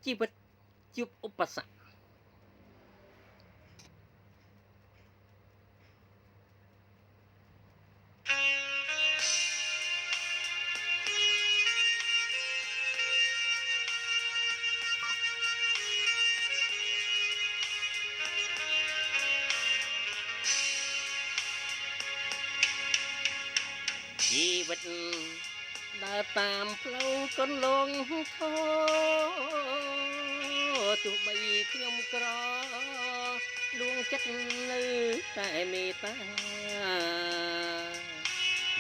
ជីវិតជួបឧបសគ្គជីវិតដើរតាមផ្លូវកន្លងខទោះបីខ្ញុំក្រដួងចិត្តនៅតែមេត្តា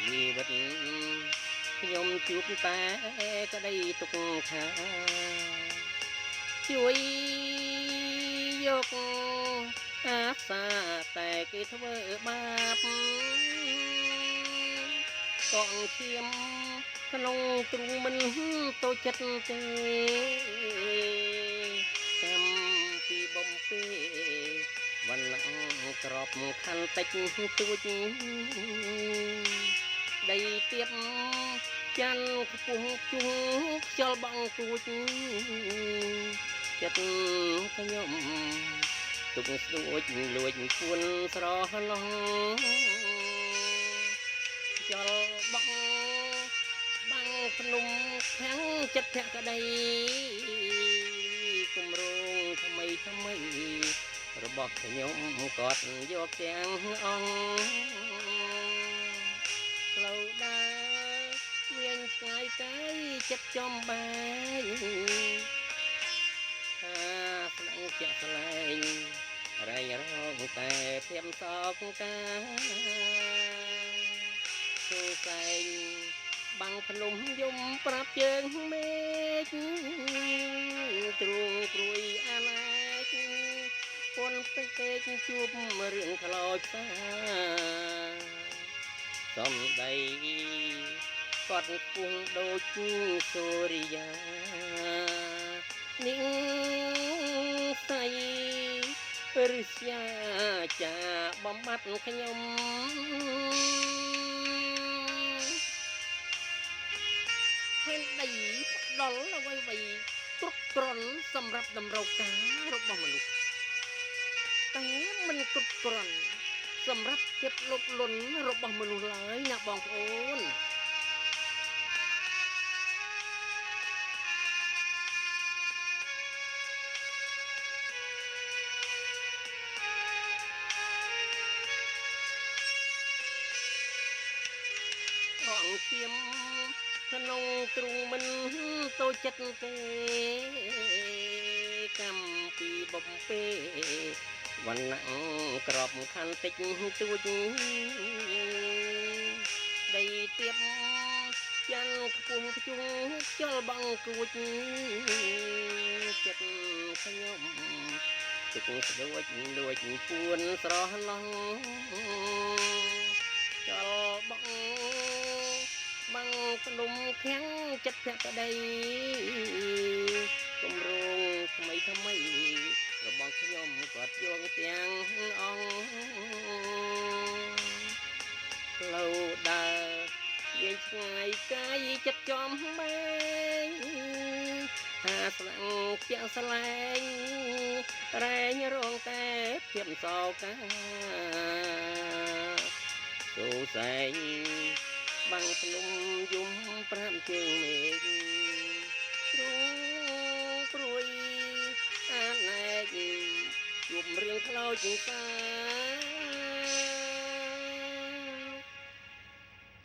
ជីវិតខ្ញុំជួបតែក្តីទុក្ខថាជួយយកអាសាតែគេធ្វើបាបកងឈាមក្នុងទ្រូងមិនតូចចិត្តទេចាំពីបំពេវណ្ណៈក្របខណ្ឌតិចទួចដីទៀតចាន់ខ្ពស់ជួខ្យល់បងទួចចិត្តខ្ញុំទុកស្ដួចលួចពួនស្រឡងចលបងបាំងភ្នំខាំងចិត្តភក្តីគម្រោងថ្មីរបស់ខ្ញុំគាត់យកទាំងអង្គផ្លូវដើរវាញឆ្ងាយកាយចិត្តចំបាយស្នឹងជាក់ស្លែងរែងរងតែភាពសោកកាសួសែងបាំងភ្នំយំប្រាប់ជើងមេឃទ្រូងព្រួយអាណែកពន់ពេកជួបរឿងខ្លោចសាសំដីគាត់ខ្ពស់ដូចសូរិយានាងស្រីរស្យាចាបំបត្តិខ្ញុំហេតុដីផ្ដល់អ្វីគ្រប់គ្រាន់សម្រាប់តម្រូវការរបស់មនុស្សតែមិនគ្រប់គ្រាន់សម្រាប់ភាពលោភលន់របស់មនុស្សឡើយណាបងប្អូនអង្គឈាមក្នុងទ្រូងមិនតូចចិត្តទេកម្មពីបំពេវណ្ណៈក្របខណ្ឌតិចទួចដីទៀបចាន់ខ្ពស់ជួងខ្យល់បងគួចចិត្តខ្ញុំទុកស្ដួចលួចពួនស្រឡងចលបងបាំងភ្នំខាំងចិត្តភក្តីគម្រោងថ្មីរបស់ខ្ញុំគាត់យកទាំងអង្គផ្លូវដើរវាឆ្ងាយកាយចិត្តចំបែងស្លាំងជាក់ស្លែងរែងរងតែភាពសោកាសូសែងបាំងភ្នំយំប្រាប់ជើងមេឃទ្រូងព្រួយអាណែកជួបរឿងខ្លោចសា